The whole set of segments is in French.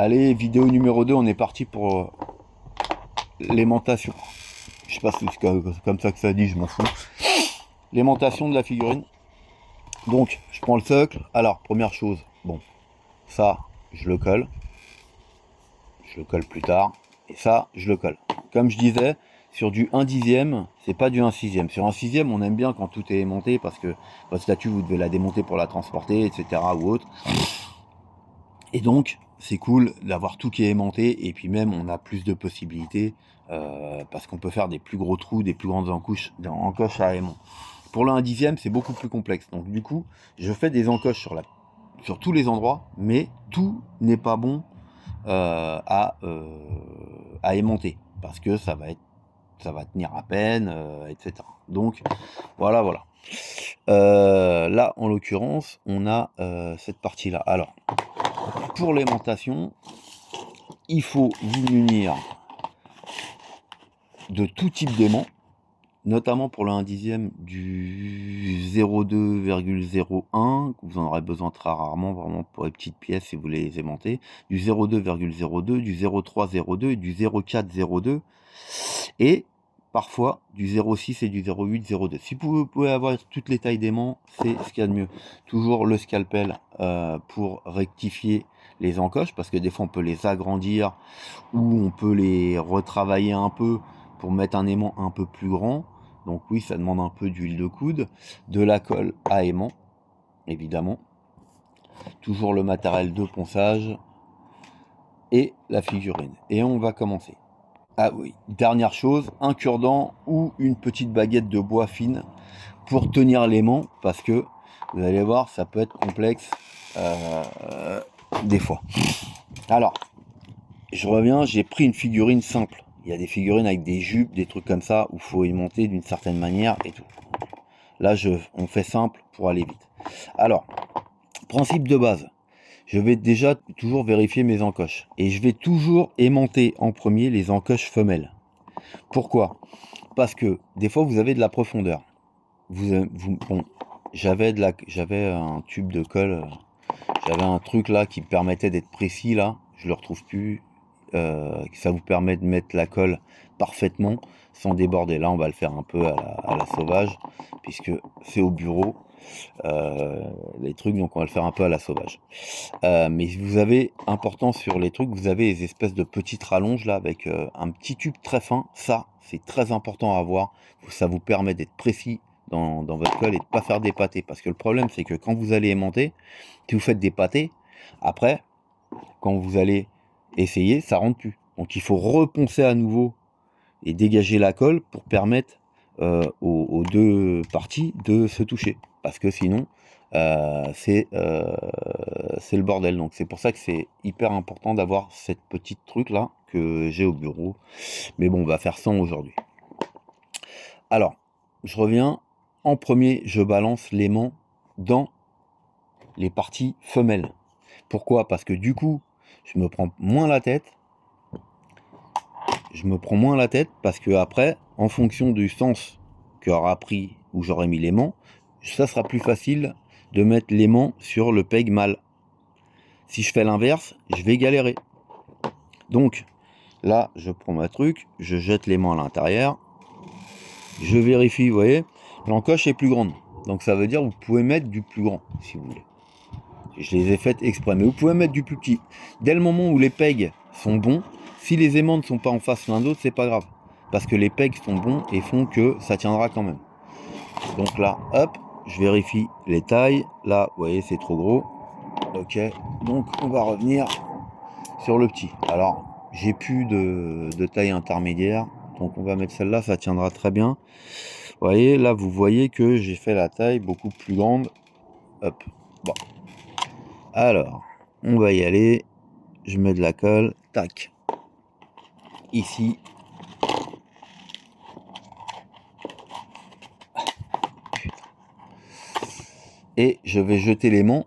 Allez, vidéo numéro 2, on est parti pour l'aimantation. Je sais pas si c'est comme ça que ça dit, je m'en fous. L'aimantation de la figurine. Donc, je prends le socle. Alors, première chose, bon, ça, je le colle. Je le colle plus tard. Et ça, je le colle. Comme je disais, sur du 1/10, c'est pas du 1/6. Sur 1/6, on aime bien quand tout est aimanté parce que votre statue, vous devez la démonter pour la transporter, etc. ou autre. Et donc, c'est cool d'avoir tout qui est aimanté. Et puis même, on a plus de possibilités parce qu'on peut faire des plus gros trous, des plus grandes encoches à aimant. Pour le 1/10, c'est beaucoup plus complexe. Donc du coup, je fais des encoches sur tous les endroits, mais tout n'est pas bon à aimanter parce que ça va tenir à peine, etc. Donc voilà. Là, en l'occurrence, on a cette partie-là. Alors, pour l'aimantation, il faut vous munir de tout type d'aimant, notamment pour le 1/10 du 0,2,01, que vous en aurez besoin très rarement, vraiment pour les petites pièces si vous voulez les aimanter, du 0,2,02, du 0,3,02 et du 0,4,02, et parfois du 0,6 et du 0,8,02. Si vous pouvez avoir toutes les tailles d'aimants, c'est ce qu'il y a de mieux. Toujours le scalpel pour rectifier les encoches, parce que des fois on peut les agrandir ou on peut les retravailler un peu pour mettre un aimant un peu plus grand. Donc oui, ça demande un peu d'huile de coude, de la colle à aimant, évidemment. Toujours le matériel de ponçage et la figurine. Et on va commencer. Ah oui, dernière chose, un cure-dent ou une petite baguette de bois fine pour tenir l'aimant, parce que vous allez voir, ça peut être complexe des fois. Alors, je reviens, j'ai pris une figurine simple. Il y a des figurines avec des jupes, des trucs comme ça, où il faut aimanter d'une certaine manière et tout. Là, on fait simple pour aller vite. Alors, principe de base, je vais déjà toujours vérifier mes encoches. Et je vais toujours aimanter en premier les encoches femelles. Pourquoi? Parce que des fois, vous avez de la profondeur. Bon, j'avais un tube de colle, j'avais un truc là qui me permettait d'être précis là, je le retrouve plus. Ça vous permet de mettre la colle parfaitement sans déborder. Là, on va le faire un peu à la sauvage, puisque c'est au bureau les trucs, donc on va le faire un peu à la sauvage. Mais vous avez, important sur les trucs, vous avez les espèces de petites rallonges là avec un petit tube très fin. Ça, c'est très important à avoir. Ça vous permet d'être précis dans votre colle et de pas faire des pâtés. Parce que le problème, c'est que quand vous allez aimanter, si vous faites des pâtés, après, quand vous allez essayer, ça rentre plus. Donc il faut reponcer à nouveau et dégager la colle pour permettre aux deux parties de se toucher. Parce que sinon, c'est le bordel. Donc c'est pour ça que c'est hyper important d'avoir cette petite truc là que j'ai au bureau. Mais bon, on va faire sans aujourd'hui. Alors, je reviens. En premier, je balance l'aimant dans les parties femelles. Pourquoi? Parce que du coup, je me prends moins la tête. Parce que après, en fonction du sens qu'aura pris où j'aurai mis l'aimant, ça sera plus facile de mettre l'aimant sur le peg mâle. Si je fais l'inverse, je vais galérer. Donc là, je prends ma truc, je jette l'aimant à l'intérieur, je vérifie, vous voyez, l'encoche est plus grande. Donc ça veut dire que vous pouvez mettre du plus grand si vous voulez. Je les ai faites exprès, mais vous pouvez mettre du plus petit. Dès le moment où les pegs sont bons, si les aimants ne sont pas en face l'un d'autre, c'est pas grave. Parce que les pegs sont bons et font que ça tiendra quand même. Donc là, hop, je vérifie les tailles. Là, vous voyez, c'est trop gros. Ok, donc on va revenir sur le petit. Alors, j'ai plus de taille intermédiaire. Donc on va mettre celle-là, ça tiendra très bien. Vous voyez, là, vous voyez que j'ai fait la taille beaucoup plus grande. Hop, bon. Alors, on va y aller. Je mets de la colle. Tac. Ici. Et je vais jeter l'aimant.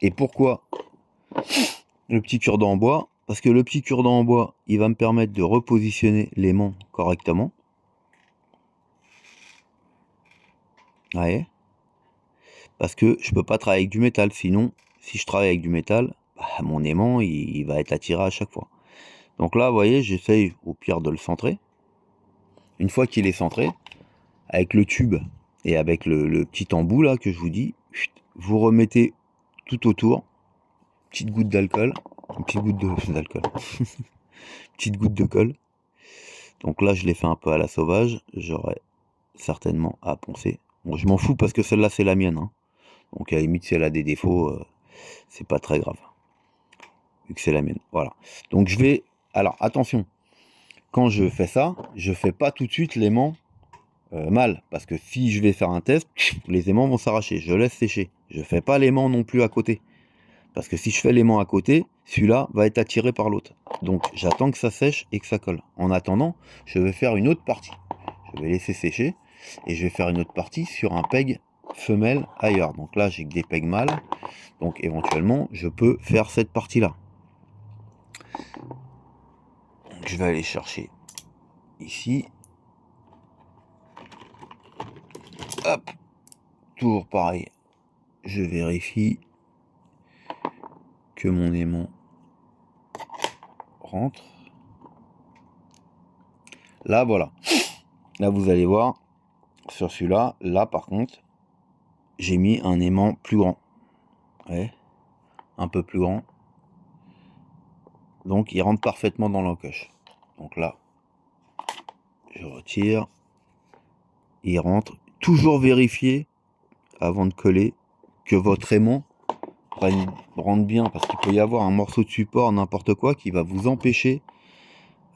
Et pourquoi le petit cure-dent en bois? Parce que le petit cure-dent en bois, il va me permettre de repositionner l'aimant correctement. Ouais. Parce que je peux pas travailler avec du métal. Sinon, si je travaille avec du métal, mon aimant il va être attiré à chaque fois. Donc là, vous voyez, j'essaye au pire de le centrer. Une fois qu'il est centré, avec le tube et avec le petit embout là que je vous dis, vous remettez tout autour, petite goutte d'alcool, une petite goutte d'alcool, petite goutte de colle. Donc là, je l'ai fait un peu à la sauvage, j'aurais certainement à poncer. Bon, je m'en fous parce que celle-là, c'est la mienne, hein. Donc à la limite, si elle a des défauts, c'est pas très grave. Vu que c'est la mienne. Voilà. Donc je vais. Alors attention, quand je fais ça, je fais pas tout de suite l'aimant mâle. Parce que si je vais faire un test, les aimants vont s'arracher. Je laisse sécher. Je fais pas l'aimant non plus à côté. Parce que si je fais l'aimant à côté, celui-là va être attiré par l'autre. Donc j'attends que ça sèche et que ça colle. En attendant, je vais faire une autre partie. Je vais laisser sécher. Et je vais faire une autre partie sur un peg femelle ailleurs. Donc là, j'ai que des pegs mâles. Donc éventuellement, je peux faire cette partie-là. Donc je vais aller chercher ici. Hop. Toujours pareil. Je vérifie que mon aimant rentre. Là, voilà. Là, vous allez voir, sur celui-là, là, par contre, j'ai mis un aimant plus grand. Ouais. Un peu plus grand. Donc, il rentre parfaitement dans l'encoche. Donc là, je retire. Il rentre. Toujours vérifier, avant de coller, que votre aimant rentre bien. Parce qu'il peut y avoir un morceau de support, n'importe quoi, qui va vous empêcher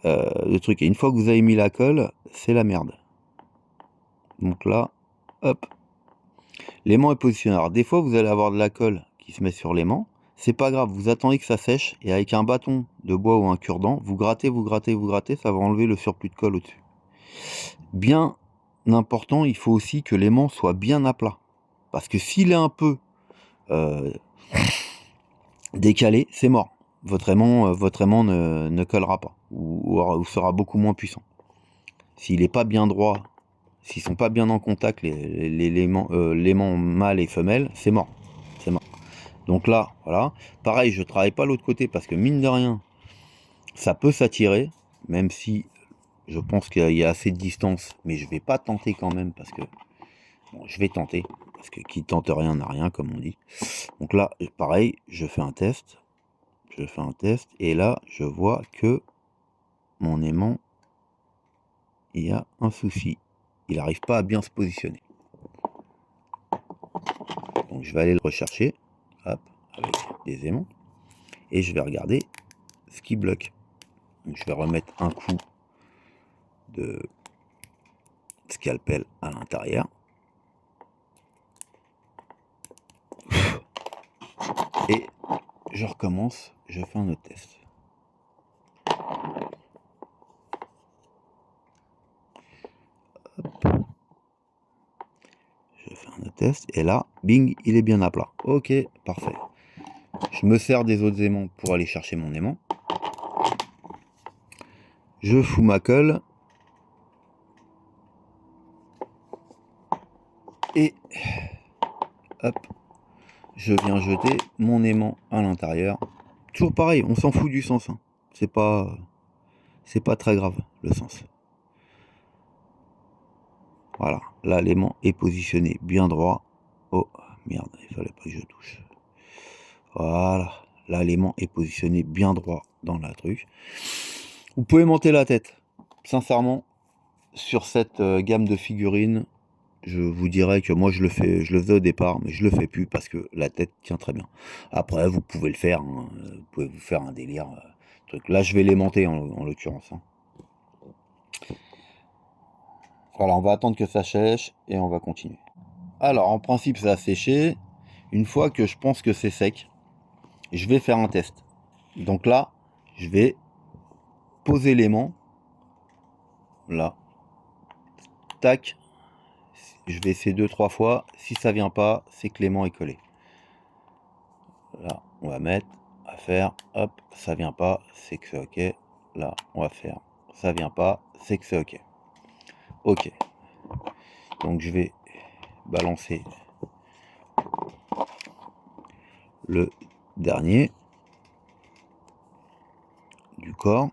le truc. Et une fois que vous avez mis la colle, c'est la merde. Donc là, hop. L'aimant est positionné. Alors des fois, vous allez avoir de la colle qui se met sur l'aimant. C'est pas grave, vous attendez que ça sèche et avec un bâton de bois ou un cure-dent, vous grattez, vous grattez, vous grattez, ça va enlever le surplus de colle au-dessus. Bien important, il faut aussi que l'aimant soit bien à plat. Parce que s'il est un peu décalé, c'est mort. Votre aimant ne collera pas ou sera beaucoup moins puissant. S'il n'est pas bien droit, s'ils sont pas bien en contact, l'aimant mâle et femelle, c'est mort. C'est mort. Donc là, voilà. Pareil, je travaille pas l'autre côté parce que mine de rien, ça peut s'attirer, même si je pense qu'il y a assez de distance, mais je vais pas tenter quand même parce que bon, je vais tenter parce que qui tente rien n'a rien, comme on dit. Donc là, pareil, je fais un test. Je fais un test et là, je vois que mon aimant, il y a un souci. Il n'arrive pas à bien se positionner. Donc je vais aller le rechercher, hop, avec des aimants, et je vais regarder ce qui bloque. Donc je vais remettre un coup de scalpel à l'intérieur. Et je recommence, je fais un autre test. Hop. Je fais un autre test, et là, bing, il est bien à plat. Ok, parfait. Je me sers des autres aimants pour aller chercher mon aimant. Je fous ma colle. Et hop, je viens jeter mon aimant à l'intérieur. Toujours pareil, on s'en fout du sens. Hein. C'est pas très grave le sens. Voilà, là l'aimant est positionné bien droit. Oh merde, il fallait pas que je touche. Voilà, là l'aimant est positionné bien droit dans la truc. Vous pouvez monter la tête. Sincèrement, sur cette gamme de figurines, je vous dirais que moi je le faisais au départ, mais je le fais plus parce que la tête tient très bien. Après, vous pouvez le faire, hein, vous pouvez vous faire un délire. Truc. Là, je vais l'aimanter en l'occurrence. Hein. Voilà, on va attendre que ça sèche et on va continuer. Alors, en principe, ça a séché. Une fois que je pense que c'est sec, je vais faire un test. Donc là, je vais poser l'aimant. Là. Tac. Je vais essayer 2-3 fois. Si ça vient pas, c'est que l'aimant est collé. Là, on va mettre, à faire, hop, ça vient pas, c'est que c'est ok. Là, on va faire, ça vient pas, c'est que c'est ok. Ok. Donc je vais balancer le dernier. du corps.